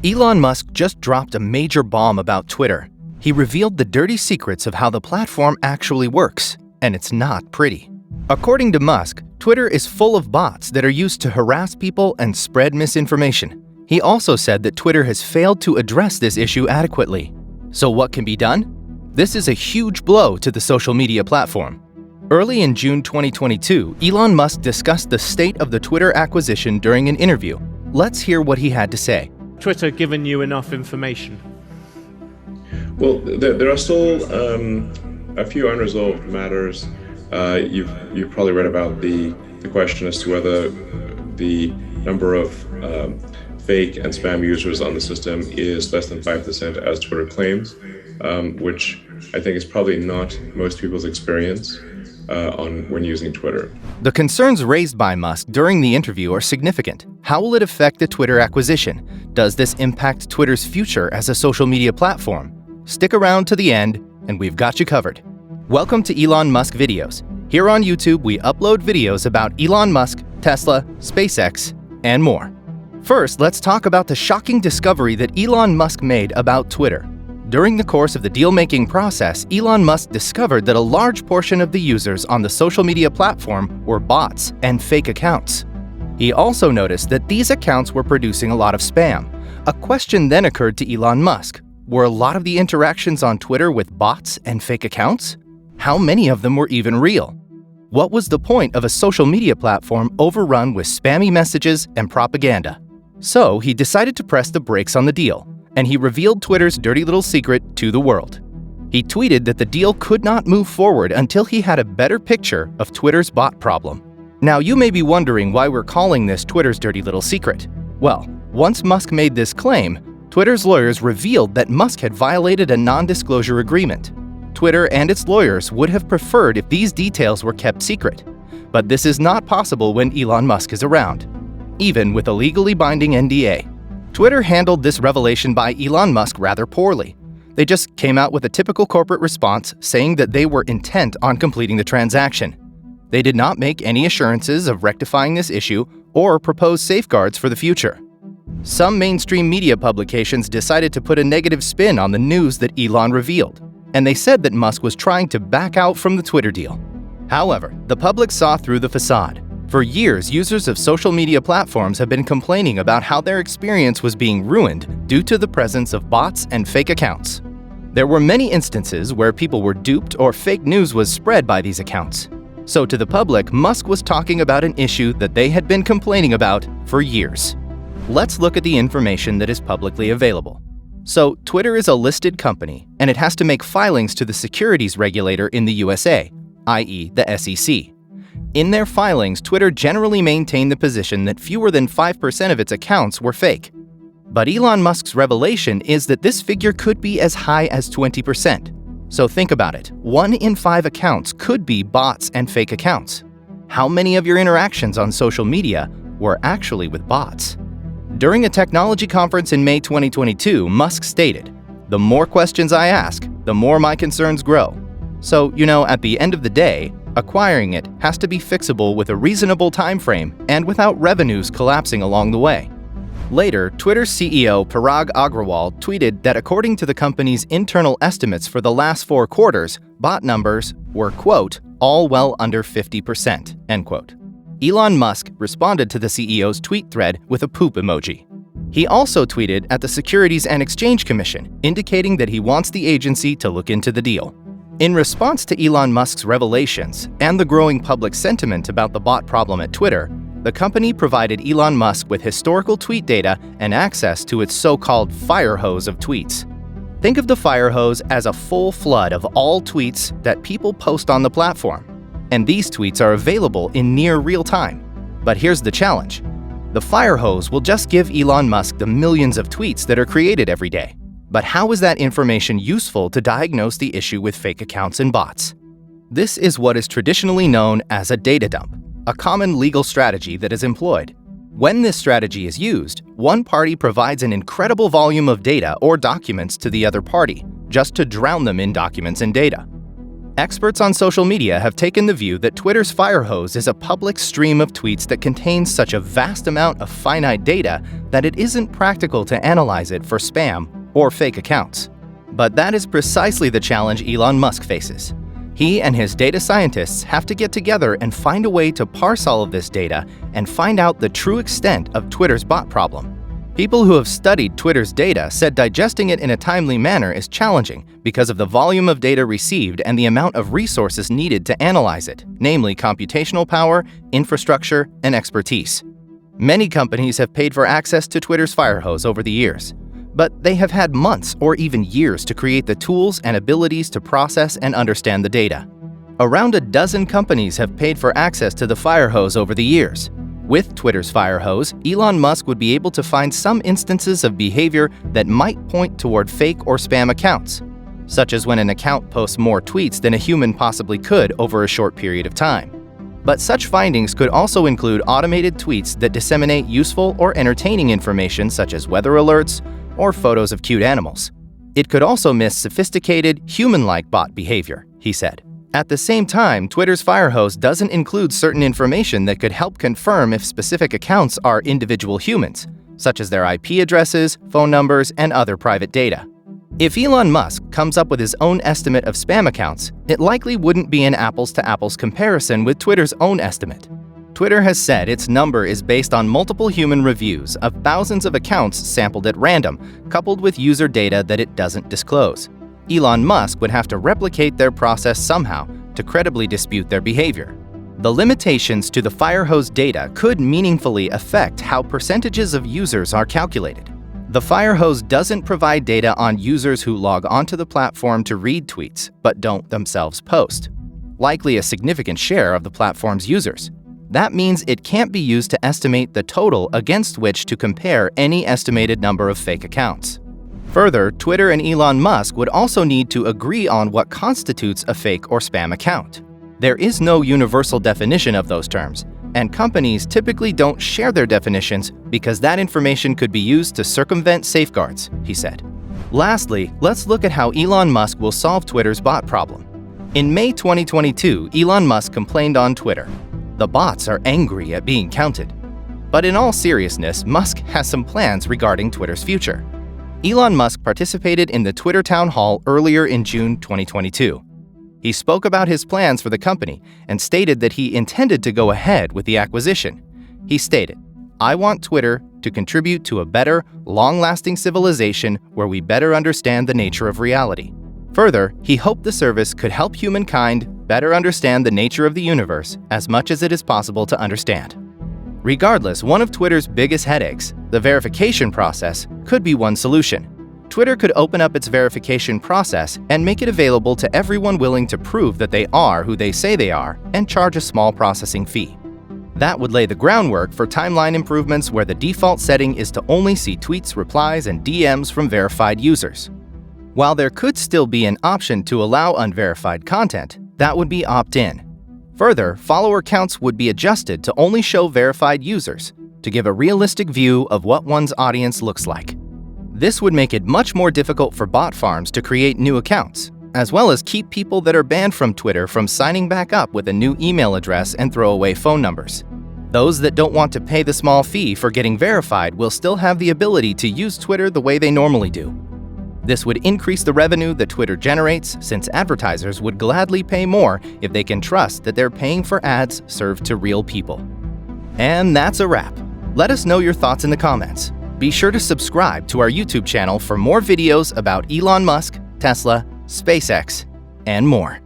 Elon Musk just dropped a major bomb about Twitter. He revealed the dirty secrets of how the platform actually works, and it's not pretty. According to Musk, Twitter is full of bots that are used to harass people and spread misinformation. He also said that Twitter has failed to address this issue adequately. So what can be done? This is a huge blow to the social media platform. Early in June 2022, Elon Musk discussed the state of the Twitter acquisition during an interview. Let's hear what he had to say. Twitter given you enough information? Well, there are still a few unresolved matters. You've probably read about the question as to whether the number of fake and spam users on the system is less than 5%, as Twitter claims, which I think is probably not most people's experience when using Twitter. The concerns raised by Musk during the interview are significant. How will it affect the Twitter acquisition? Does this impact Twitter's future as a social media platform? Stick around to the end, and we've got you covered. Welcome to Elon Musk Videos. Here on YouTube, we upload videos about Elon Musk, Tesla, SpaceX, and more. First, let's talk about the shocking discovery that Elon Musk made about Twitter. During the course of the deal-making process, Elon Musk discovered that a large portion of the users on the social media platform were bots and fake accounts. He also noticed that these accounts were producing a lot of spam. A question then occurred to Elon Musk. Were a lot of the interactions on Twitter with bots and fake accounts? How many of them were even real? What was the point of a social media platform overrun with spammy messages and propaganda? So he decided to press the brakes on the deal, and he revealed Twitter's dirty little secret to the world. He tweeted that the deal could not move forward until he had a better picture of Twitter's bot problem. Now you may be wondering why we're calling this Twitter's dirty little secret. Well, once Musk made this claim, Twitter's lawyers revealed that Musk had violated a non-disclosure agreement. Twitter and its lawyers would have preferred if these details were kept secret. But this is not possible when Elon Musk is around, even with a legally binding NDA. Twitter handled this revelation by Elon Musk rather poorly. They just came out with a typical corporate response saying that they were intent on completing the transaction. They did not make any assurances of rectifying this issue or propose safeguards for the future. Some mainstream media publications decided to put a negative spin on the news that Elon revealed, and they said that Musk was trying to back out from the Twitter deal. However, the public saw through the facade. For years, users of social media platforms have been complaining about how their experience was being ruined due to the presence of bots and fake accounts. There were many instances where people were duped or fake news was spread by these accounts. So to the public, Musk was talking about an issue that they had been complaining about for years. Let's look at the information that is publicly available. So, Twitter is a listed company, and it has to make filings to the securities regulator in the USA, i.e. the SEC. In their filings, Twitter generally maintained the position that fewer than 5% of its accounts were fake. But Elon Musk's revelation is that this figure could be as high as 20%. So think about it. 1 in 5 accounts could be bots and fake accounts. How many of your interactions on social media were actually with bots? During a technology conference in May 2022, Musk stated, "The more questions I ask, the more my concerns grow." So, at the end of the day, acquiring it has to be fixable with a reasonable time frame and without revenues collapsing along the way. Later, Twitter's CEO Parag Agrawal tweeted that according to the company's internal estimates for the last 4 quarters, bot numbers were, quote, all well under 50%, end quote. Elon Musk responded to the CEO's tweet thread with a poop emoji. He also tweeted at the Securities and Exchange Commission, indicating that he wants the agency to look into the deal. In response to Elon Musk's revelations and the growing public sentiment about the bot problem at Twitter, the company provided Elon Musk with historical tweet data and access to its so-called fire hose of tweets. Think of the fire hose as a full flood of all tweets that people post on the platform. And these tweets are available in near real time. But here's the challenge. The fire hose will just give Elon Musk the millions of tweets that are created every day. But how is that information useful to diagnose the issue with fake accounts and bots? This is what is traditionally known as a data dump, a common legal strategy that is employed. When this strategy is used, one party provides an incredible volume of data or documents to the other party, just to drown them in documents and data. Experts on social media have taken the view that Twitter's firehose is a public stream of tweets that contains such a vast amount of finite data that it isn't practical to analyze it for spam or fake accounts. But that is precisely the challenge Elon Musk faces. He and his data scientists have to get together and find a way to parse all of this data and find out the true extent of Twitter's bot problem. People who have studied Twitter's data said digesting it in a timely manner is challenging because of the volume of data received and the amount of resources needed to analyze it, namely computational power, infrastructure, and expertise. Many companies have paid for access to Twitter's firehose over the years, but they have had months or even years to create the tools and abilities to process and understand the data. Around a dozen companies have paid for access to the firehose over the years. With Twitter's firehose, Elon Musk would be able to find some instances of behavior that might point toward fake or spam accounts, such as when an account posts more tweets than a human possibly could over a short period of time. But such findings could also include automated tweets that disseminate useful or entertaining information such as weather alerts or photos of cute animals. It could also miss sophisticated, human-like bot behavior, he said. At the same time, Twitter's firehose doesn't include certain information that could help confirm if specific accounts are individual humans, such as their IP addresses, phone numbers, and other private data. If Elon Musk comes up with his own estimate of spam accounts, it likely wouldn't be an apples-to-apples comparison with Twitter's own estimate. Twitter has said its number is based on multiple human reviews of thousands of accounts sampled at random, coupled with user data that it doesn't disclose. Elon Musk would have to replicate their process somehow to credibly dispute their behavior. The limitations to the firehose data could meaningfully affect how percentages of users are calculated. The firehose doesn't provide data on users who log onto the platform to read tweets, but don't themselves post, likely a significant share of the platform's users. That means it can't be used to estimate the total against which to compare any estimated number of fake accounts. Further, Twitter and Elon Musk would also need to agree on what constitutes a fake or spam account. There is no universal definition of those terms, and companies typically don't share their definitions because that information could be used to circumvent safeguards, he said. Lastly, let's look at how Elon Musk will solve Twitter's bot problem. In May 2022, Elon Musk complained on Twitter, "The bots are angry at being counted." But in all seriousness, Musk has some plans regarding Twitter's future. Elon Musk participated in the Twitter town hall earlier in June 2022. He spoke about his plans for the company and stated that he intended to go ahead with the acquisition. He stated, "I want Twitter to contribute to a better, long-lasting civilization where we better understand the nature of reality." Further, he hoped the service could help humankind better understand the nature of the universe as much as it is possible to understand. Regardless, one of Twitter's biggest headaches, the verification process, could be one solution. Twitter could open up its verification process and make it available to everyone willing to prove that they are who they say they are and charge a small processing fee. That would lay the groundwork for timeline improvements where the default setting is to only see tweets, replies, and DMs from verified users. While there could still be an option to allow unverified content, that would be opt-in. Further, follower counts would be adjusted to only show verified users to give a realistic view of what one's audience looks like. This would make it much more difficult for bot farms to create new accounts, as well as keep people that are banned from Twitter from signing back up with a new email address and throwaway phone numbers. Those that don't want to pay the small fee for getting verified will still have the ability to use Twitter the way they normally do. This would increase the revenue that Twitter generates, since advertisers would gladly pay more if they can trust that they're paying for ads served to real people. And that's a wrap. Let us know your thoughts in the comments. Be sure to subscribe to our YouTube channel for more videos about Elon Musk, Tesla, SpaceX, and more.